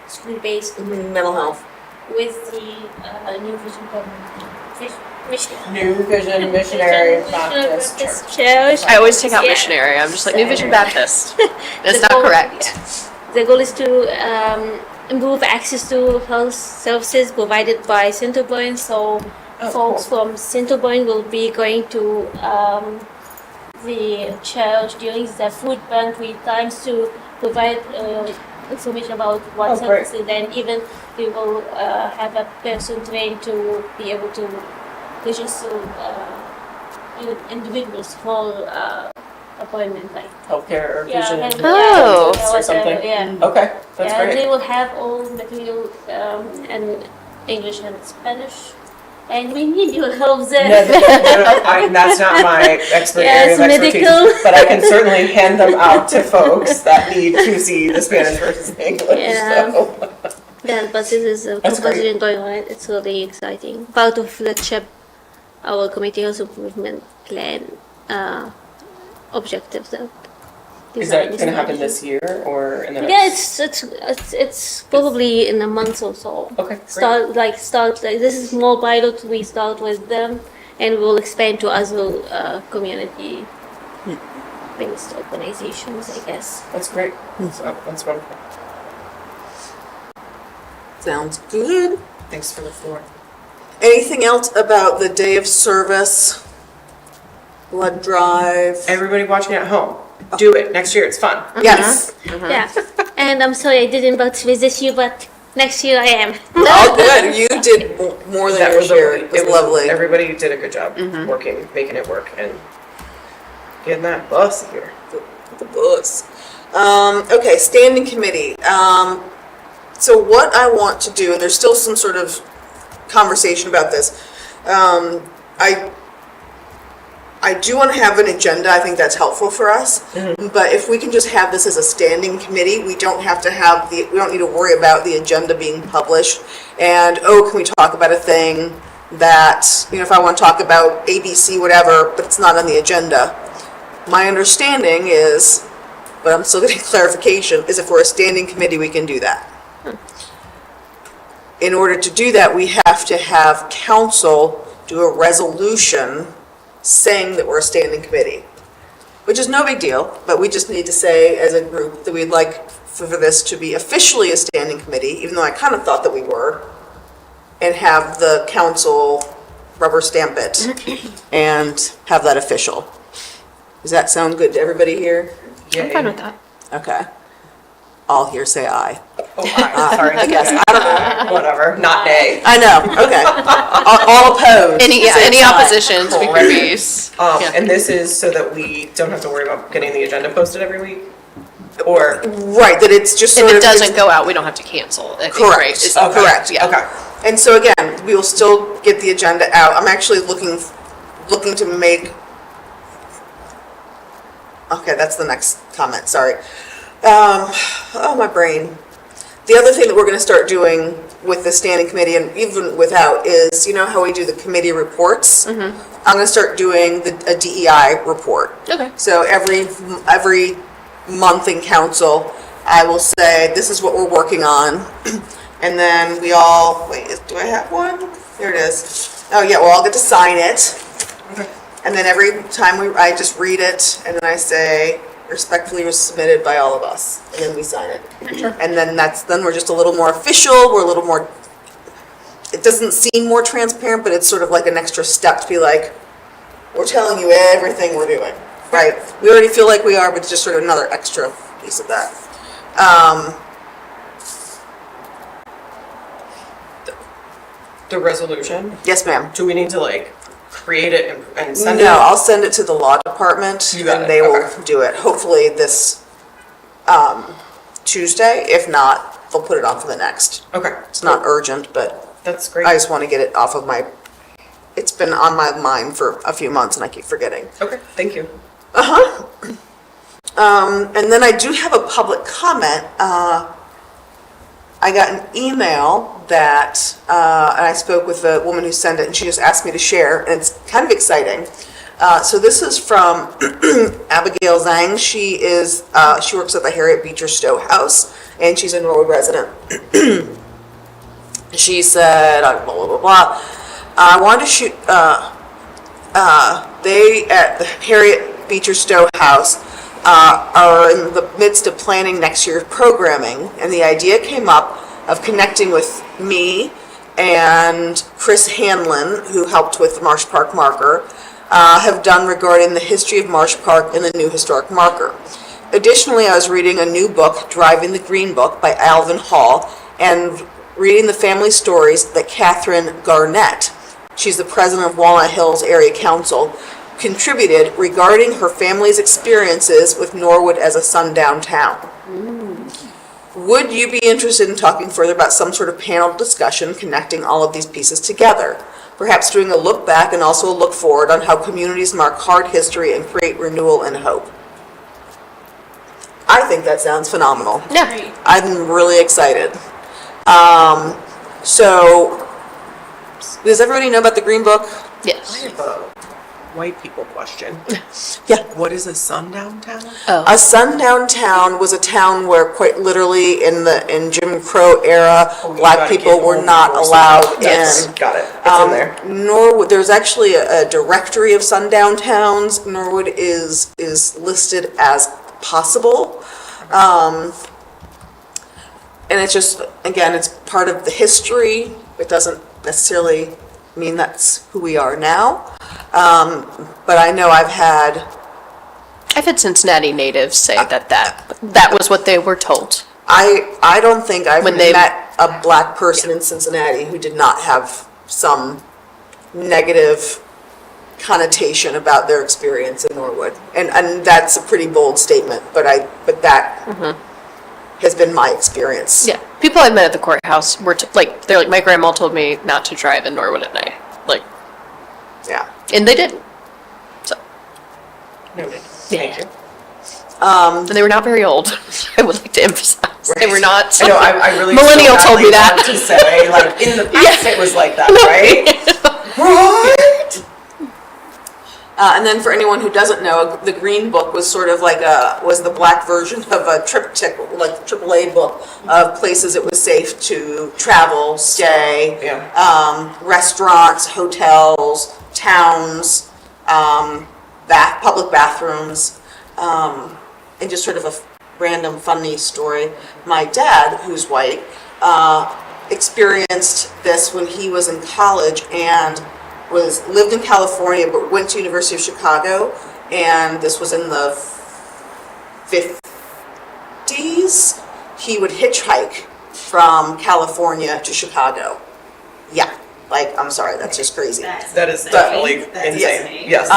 school-based, Mental health. with the New Vision New Vision Missionary Baptist Church. Church. I always take out Yeah. missionary. I'm just like New Vision Baptist. That's The not goal- correct. yeah. The goal is to improve access to health services provided by Centerpoint. So folks from Centerpoint will be going to the church during the food pantry times to provide information about what great. services. Then even we will have a person trained to be able to register individuals for appointment, like Healthcare or vision. and- Oh. yeah, Or something. Yeah. Okay, that's Yeah, great. they will have all material in English and Spanish, and we need your help No, there. that's not my expert area Yes, of expertise, medical. but I can certainly hand them out to folks that need to see the Spanish versus English. Yeah. So. Yeah, but this is a That's great. conversation going on. It's really exciting. Part of the CHEP, our Committee Health Improvement Plan objectives. That Is that going to happen this year or in the next? Yeah, it's probably in a month or so. Okay, great. Start like this is small pilot. We start with them, and we'll expand to other community based organizations, I guess. That's great. That's wonderful. Sounds good. Thanks for the floor. Anything else about the day of service, blood drive? Everybody watching at home, do it. Next year, it's fun. Yes. Yeah, and I'm sorry I didn't participate this year, but next year I am. All good. You did more than That your was share. It was lovely. Everybody did a good job working, making it work, and getting that bus here. The bus. Okay, standing committee. So what I want to do, and there's still some sort of conversation about this. I do want to have an agenda. I think that's helpful for us. But if we can just have this as a standing committee, we don't have to have we don't need to worry about the agenda being published. And can we talk about a thing that, if I want to talk about ABC, whatever, but it's not on the agenda. My understanding is, but I'm still getting clarification, is if we're a standing committee, we can do that. In order to do that, we have to have council do a resolution saying that we're a standing committee, which is no big deal, but we just need to say as a group that we'd like for this to be officially a standing committee, even though I kind of thought that we were, and have the council rubber stamp it and have that official. Does that sound good to everybody here? I'm fine with that. Okay. All here say aye. Oh, sorry. I guess, I don't know. Whatever, not nay. I know, okay. All opposed? Any say aye. oppositions we could be. Yeah. And this is so that we don't have to worry about getting the agenda posted every week? Or? Right, that it's just If sort it of. doesn't go out, we don't have to cancel. I think, right? Correct, Is- correct. Yeah. Okay. And so again, we will still get the agenda out. I'm actually looking to make, okay, that's the next comment, sorry. Oh, my brain. The other thing that we're gonna start doing with the standing committee, and even without, is, how we do the committee reports? I'm gonna start doing a DEI report. Okay. So every month in council, I will say, this is what we're working on. And then we all, wait, do I have one? There it is. Oh, yeah, we'll all get to sign it. And then every time I just read it, and then I say, respectfully submitted by all of us, and then we sign it. And then then we're just a little more official, we're a little more, it doesn't seem more transparent, but it's sort of like an extra step to be like, we're telling you everything we're doing, right? We already feel like we are, but it's just sort of another extra piece of that. The resolution, Yes, ma'am. do we need to like create it and send it? No, I'll send it to the law department, You got and it, they will okay. do it, hopefully this Tuesday. If not, they'll put it on for the next. Okay, It's not urgent, but that's great. I just want to get it off of it's been on my mind for a few months and I keep forgetting. Okay, thank you. And then I do have a public comment. I got an email that, and I spoke with the woman who sent it, and she just asked me to share, and it's kind of exciting. So this is from Abigail Zhang. She works at the Harriet Beecher Stowe House, and she's a Norwood resident. She said, blah, blah, blah, blah. I wanted to shoot, they at the Harriet Beecher Stowe House are in the midst of planning next year's programming, and the idea came up of connecting with me and Chris Hanlon, who helped with the Marsh Park marker, have done regarding the history of Marsh Park and the new historic marker. Additionally, I was reading a new book, Driving the Green Book by Alvin Hall, and reading the family stories that Catherine Garnett, she's the president of Walnut Hills Area Council, contributed regarding her family's experiences with Norwood as a sundown town. Would you be interested in talking further about some sort of panel discussion connecting all of these pieces together? Perhaps doing a look back and also a look forward on how communities mark hard history and create renewal and hope. I think that sounds phenomenal. Yeah. I'm really excited. So, does everybody know about the Green Book? I Yes. have a white people question. Yeah. What is a sundown town? A sundown town was a town where quite literally in Jim Crow era, Oh, you black gotta people get were home not before allowed sundown. Yes, in. got it. It's in there. Norwood, there's actually a directory of sundown towns. Norwood is listed as possible. And it's just, again, it's part of the history. It doesn't necessarily mean that's who we are now. But I know I've had Cincinnati natives say that was what they were told. I don't think I've When they- met a black person in Cincinnati who did not have some negative connotation about their experience in Norwood. And that's a pretty bold statement, but that has been my experience. Yeah. People I met at the courthouse were they're like, my grandma told me not to drive in Norwood at night. Like, Yeah. and they didn't. So, Noted. yeah. Thank you. And they were not very old. I would like to emphasize. They were not. I know, I really. Millennial so told me badly that. want to say, like, in the past it was like that, right? What? And then for anyone who doesn't know, the Green Book was sort of like was the black version of a triptych, like the AAA book of places it was safe to travel, stay, Yeah. restaurants, hotels, towns, public bathrooms, and just sort of a random funny story. My dad, who's white, experienced this when he was in college and lived in California but went to University of Chicago, and this was in the 50s. He would hitchhike from California to Chicago. Yeah, like, I'm sorry, that's just crazy. That is definitely That's insane. insane. Yes.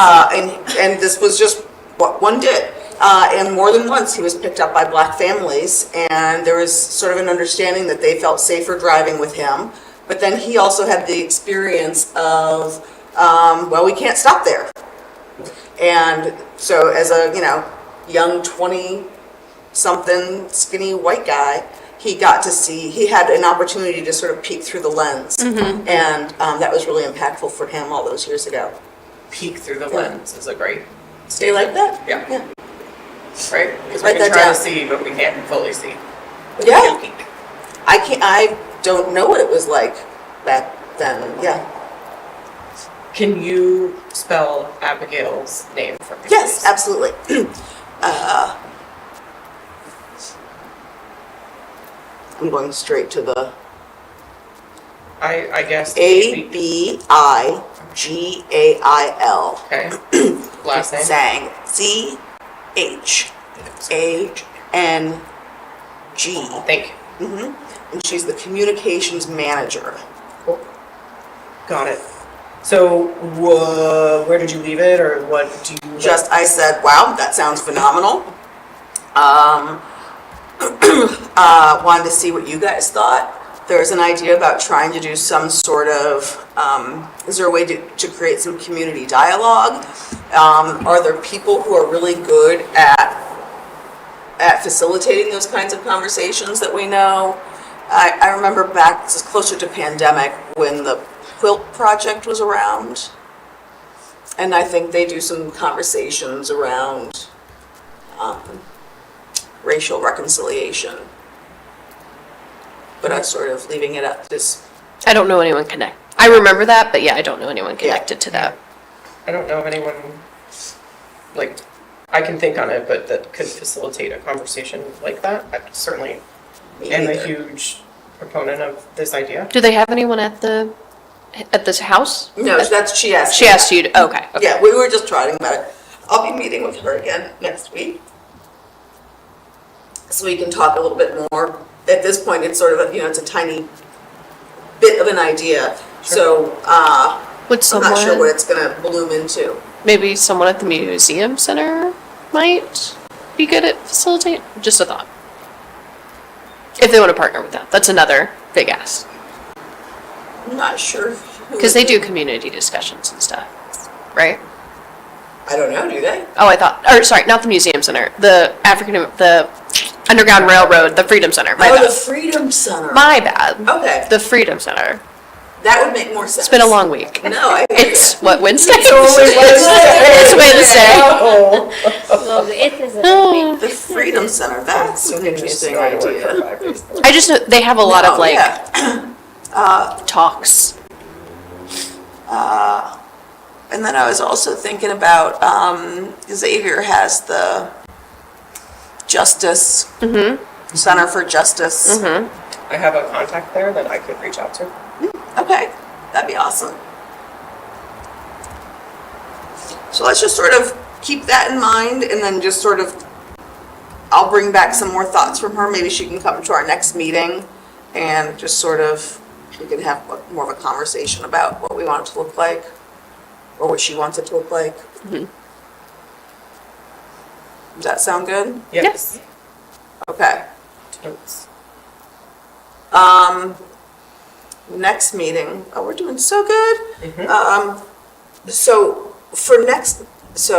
And this was just what one did. And more than once, he was picked up by black families, and there was sort of an understanding that they felt safer driving with him. But then he also had the experience of, well, we can't stop there. And so as a, young 20-something skinny white guy, he had an opportunity to sort of peek through the lens. And that was really impactful for him all those years ago. Peek through the lens is a great Do you like that? Yeah. Yeah. right? Because we Write can that try down. to see, but we can't fully see. But Yeah. we can peek. I don't know what it was like back then, yeah. Can you spell Abigail's name for me? Yes, please? absolutely. I'm going straight to the I guess. Abigail. Okay. Last name? Zhang. Zhang. Thank you. And she's the communications manager. Cool. Got it. So, where did you leave it, or what do you? Just, I said, wow, that sounds phenomenal. Wanted to see what you guys thought. There's an idea about trying to do some sort of, is there a way to create some community dialogue? Are there people who are really good at facilitating those kinds of conversations that we know? I remember back, this is closer to pandemic, when the quilt project was around. And I think they do some conversations around racial reconciliation. But I'm sort of leaving it up to this. I don't know anyone connect. I remember that, but yeah, I don't know anyone connected to that. I don't know of anyone, like, I can think on it, but that could facilitate a conversation like that. I certainly am a either. huge proponent of this idea. Do they have anyone at this house? No, she asked. She me asked that. you to, okay. Yeah, we were just chatting about it. I'll be meeting with her again next week. So we can talk a little bit more. At this point, it's sort of, it's a tiny bit of an idea. So, Would I'm not sure what someone, it's gonna bloom into. maybe someone at the museum center might be good at facilitate? Just a thought. If they want to partner with that, that's another big ask. I'm not sure. Because they do community discussions and stuff, right? I don't know, do they? Oh, I thought, or sorry, not the museum center, the Underground Railroad, the Freedom Center, my Oh, the bad. Freedom Center. My bad. Okay, The Freedom Center. that would make more sense. It's been a long week. No, I. It's, what, Wednesday? It's only It's Wednesday. Oh. Well, it is a The Freedom Center, that's an interesting idea. I just know, they have a lot of No, like yeah. talks. And then I was also thinking about, Xavier has the Justice, Center for Justice. I have a contact there that I could reach out to. Okay, that'd be awesome. So let's just sort of keep that in mind, and then just sort of, I'll bring back some more thoughts from her. Maybe she can come to our next meeting and just sort of, we can have more of a conversation about what we want it to look like, or what she wants it to look like. Does that sound good? Yep. Yes. Okay. Totes. Next meeting, oh, we're doing so good. So for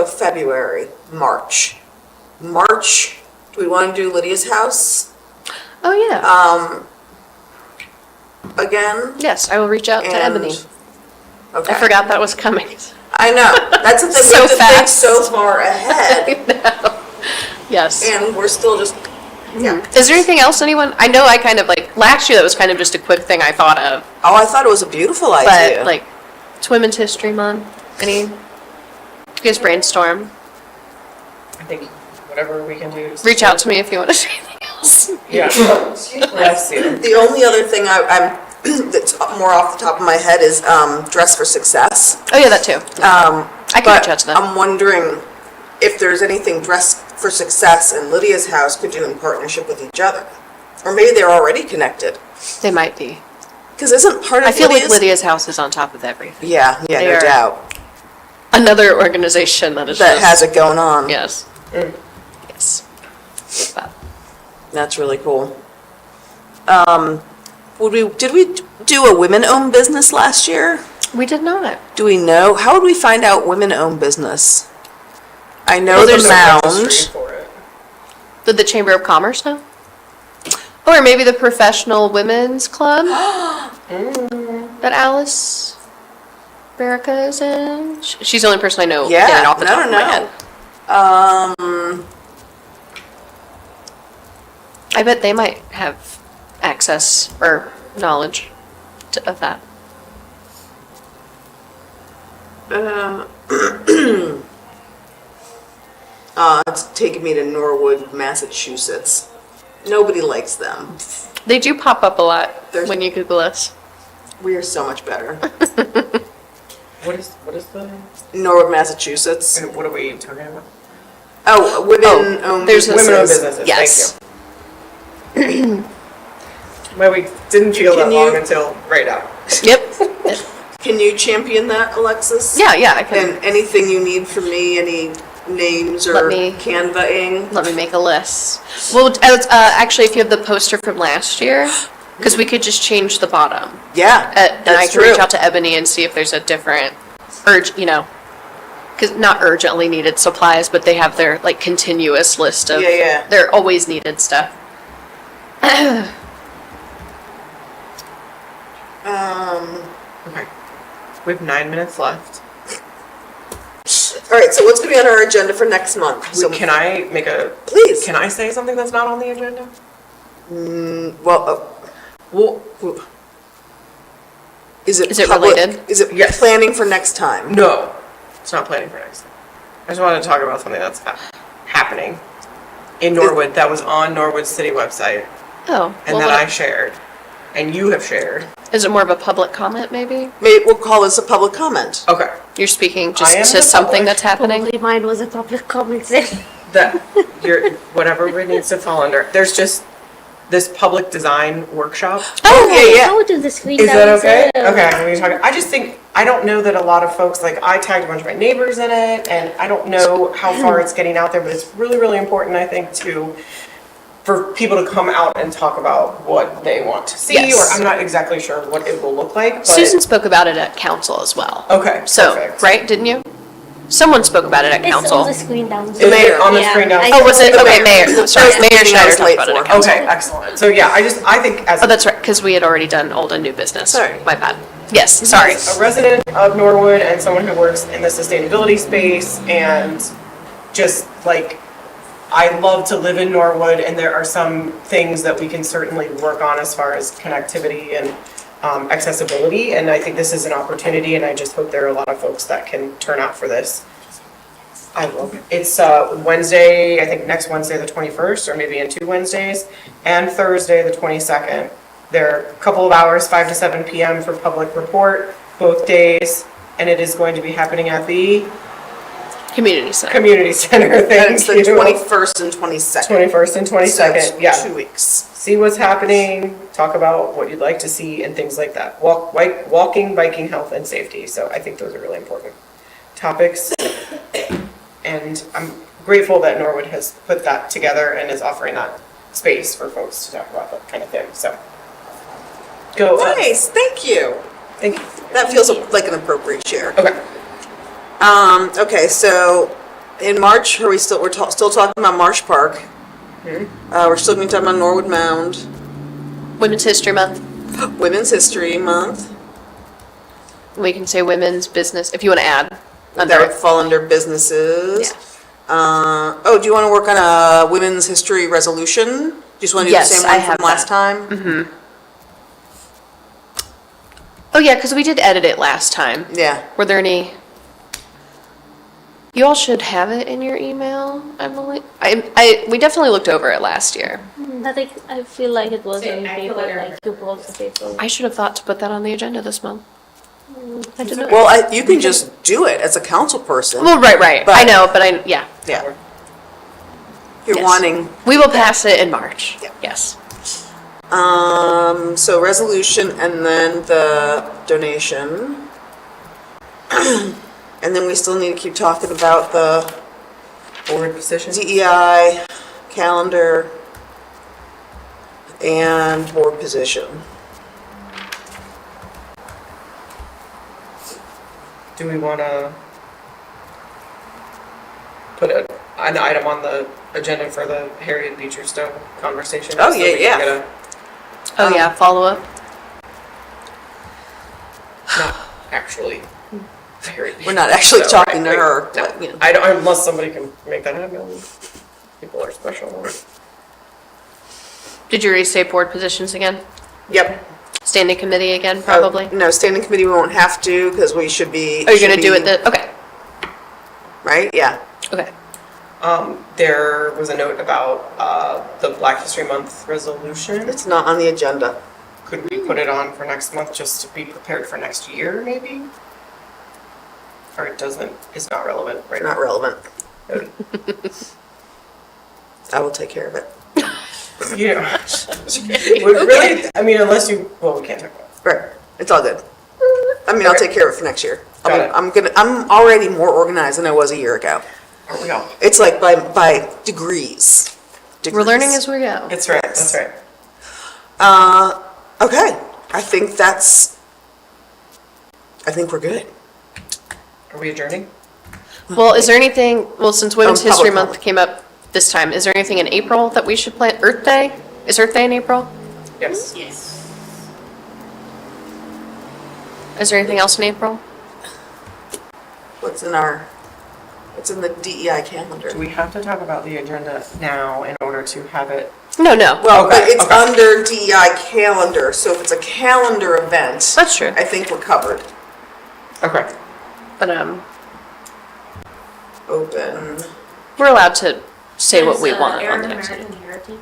February, March, do we want to do Lydia's house Oh, yeah. again? Yes, I will reach out to And- Ebony. Okay. I forgot that was coming. I know, that's the thing, we So have to think fast. so far ahead, Yes. and we're still just, yeah. Is there anything else anyone, I know I kind of like, last year that was kind of just a quick thing I thought of, Oh, I thought it was a beautiful idea. but like, it's Women's History Month. You guys brainstorm. I think whatever we can do. Reach out to me if you want to say anything else. Yeah. Bless you. The only other thing I'm that's more off the top of my head is Dress for Success. Oh, yeah, that too. I can reach out to them. I'm wondering if there's anything Dress for Success and Lydia's house could do in partnership with each other. Or maybe they're already connected. They might be. Because isn't part of I feel like Lydia's house is on top of everything. Yeah, They no are- doubt. Another organization that is That just, has it going on. yes. Yes. But That's really cool. Did we do a women-owned business last year? we did not. Do we know? How would we find out women-owned business? I know Well, the there's a Mound. Registry for it. Did the Chamber of Commerce know? Or maybe the Professional Women's Club that Alice Barrica is in? She's the only person I know Yeah, in and off the top of my no. head. I bet they might have access or knowledge of that. It's taking me to Norwood, Massachusetts. Nobody likes them. They do pop up a lot There's- when you Google us. We are so much better. What is the, Norwood, Massachusetts. and what are we talking about? Oh, women-owned there's a- Women-owned businesses. businesses, thank Yes. you. Well, we didn't feel that Can long you- until right now. Yep. Can you champion that, Alexis? Yeah, I can. And anything you need from me, any names or Let me- Canva-ing? Let me make a list. Well, actually, if you have the poster from last year, because we could just change the bottom. Yeah, And I that's can true. reach out to Ebony and see if there's a different because not urgently needed supplies, but they have their like continuous list of Yeah. their always needed stuff. Okay. We have 9 minutes left. All right, so what's gonna be on our agenda for next month? So Can I make a, please. can I say something that's not on the agenda? Well, Well, is it Is it public- related? Is it Yes. planning for next time? no, it's not planning for next time. I just wanted to talk about something that's happening in Norwood that was on Norwood's city website Oh, and well, that I what- shared and you have shared. is it more of a public comment? Maybe Maybe we'll call this a public comment. Okay. you're speaking I am just to the something public. that's happening. Probably mine was a public comment then. That you're whatever it needs to fall under. There's just this public design workshop. Oh, yeah. How do the screen Is that down okay? there? Okay, I'm gonna talk. I just think I don't know that a lot of folks like I tagged a bunch of my neighbors in it, and I don't know how far it's getting out there, but it's really, really important. I think for people to come out and talk about what they want to see, Yes. or I'm not exactly sure what it will look like. But Susan spoke about it at council as well. Okay, So, perfect. right, didn't you? Someone spoke about it at It's on council. the screen down Is there. it on the Yeah, screen down? I Oh, was it? saw Okay, mayor. Mayor, sorry, First Mayor meeting I Schneider was talked late about it for. at council. Okay, excellent. So yeah, I think as Oh, that's right, because we had already done old and new business. Sorry. My bad. Yes, sorry. a resident of Norwood and someone who works in the sustainability space, and just like, I love to live in Norwood, and there are some things that we can certainly work on as far as connectivity and accessibility, and I think this is an opportunity, and I just hope there are a lot of folks that can turn out for this. I will. It's Wednesday, I think next Wednesday, the 21st, or maybe in 2 Wednesdays, and Thursday, the 22nd. There are a couple of hours, 5 to 7 p.m. for public report, both days, and it is going to be happening at the Community center. community center. And Thank it's you. the 21st and 22nd. 21st and 22nd, yeah. 2 weeks. See what's happening, talk about what you'd like to see and things like that. Walking, biking, health, and safety. So I think those are really important topics. And I'm grateful that Norwood has put that together and is offering that space for folks to talk about that kind of thing. So go. Nice, thank you. Thank you. That feels like an appropriate share. Okay. Okay, so in March, we're still talking about Marsh Park. We're still going to talk about Norwood Mound, Women's History Month. Women's History Month. We can say women's business, if you want to add. That Under would fall under businesses. Yeah. Oh, do you want to work on a women's history resolution? Just want to do the Yes, same I one have from last that. time? Oh, yeah, because we did edit it last time. Yeah. Were there any? You all should have it in your email, Emily. We definitely looked over it last year. But I feel like it was on I paper, feel like I like you brought the paper. I should have thought to put that on the agenda this month. I didn't know. Well, you can just do it as a council person. Well, right. But- I know, but yeah. Yeah. You're Yes. wanting, We will pass it in March. Yeah. Yes. so resolution and then the donation. And then we still need to keep talking about the Board position. DEI calendar and board position. Do we want to put an item on the agenda for the Harriet Beecher Stowe conversation? Oh, So yeah, we can yeah. get a- Oh, yeah, follow up. Not actually. Harriet We're not actually Beecher Stowe, talking to right? her, No, but, you know. I don't, unless somebody can make that happen. People are special. Did you already say board positions again? Yep. Standing committee again, probably? No, standing committee we won't have to, because we should be. Oh, you're gonna should do be- it the, okay, Right, yeah. okay. There was a note about the Black History Month resolution. It's not on the agenda. Could we put it on for next month just to be prepared for next year, maybe? Or it doesn't, it's not relevant right Not now? relevant. I will take care of it. You know, we really, I mean, unless you, well, we can't talk about it. Right, it's all good. I mean, I'll Okay. take care of it for next year. Got it. I'm already more organized than I was a year ago. Aren't we all? It's like by degrees. We're learning as we go. That's right, that's right. Okay, I think we're good. Are we adjourning? Well, is there anything, well, since Women's public History comment. Month came up this time, is there anything in April that we should plan? Earth Day? Is Earth Day in April? Yes. Yes. Is there anything else in April? What's in the DEI calendar? Do we have to talk about the agenda now in order to have it? No, no. Well, but Okay, it's okay. under DEI calendar, so if it's a calendar event, That's true. I think we're covered. Okay. But, Open. we're allowed to say what we There's, want on Arab the next American meeting. Heritage.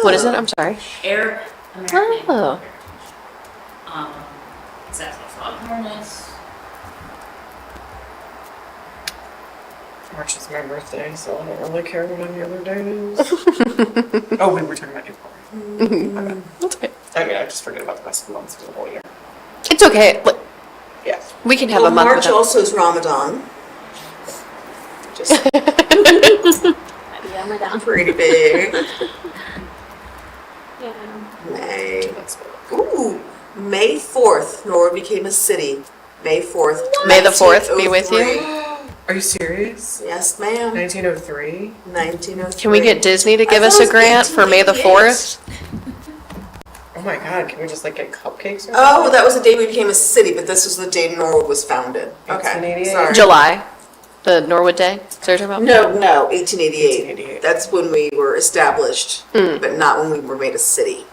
What is it? I'm sorry. Arab American. Oh. Exactly. Foghorns. March is my birthday, so I don't really care what any other date is. Oh, we were talking about April. That's okay. I mean, I just forget about the rest of the months for the whole year. It's okay. Look, Yeah. we can have Well, a month March without. also is Ramadan. Just Happy Ramadan. pretty big. Yeah. May. Ooh, May 4th, Norwood became a city. May 4th. May the 4th be with you. 1903. Are you serious? Yes, ma'am. 1903? 1903. Can we get Disney to give I us thought a it was grant for May the 4th? Oh my god, can we just like get cupcakes or Oh, that was the day we became a city, but this was the day Norwood was founded. Okay, 1888. sorry. July, the Norwood Day. Is that what you're talking about? No, 1888. 1888. That's when we were established, but not when we were made a city.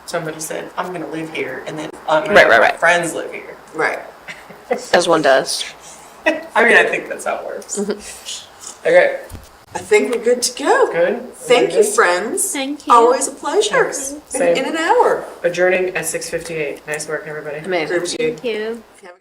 Somebody said, I'm gonna live here, and then Right. friends live here. Right. As one does. I mean, I think that's how it works. Okay, I think we're good to go. good. Thank you, Everybody? friends. Thank you. Always a pleasure. Thanks. In an hour. Adjourning at 6:58. Nice work, everybody. Amazing. Proves you. Thank you. Have a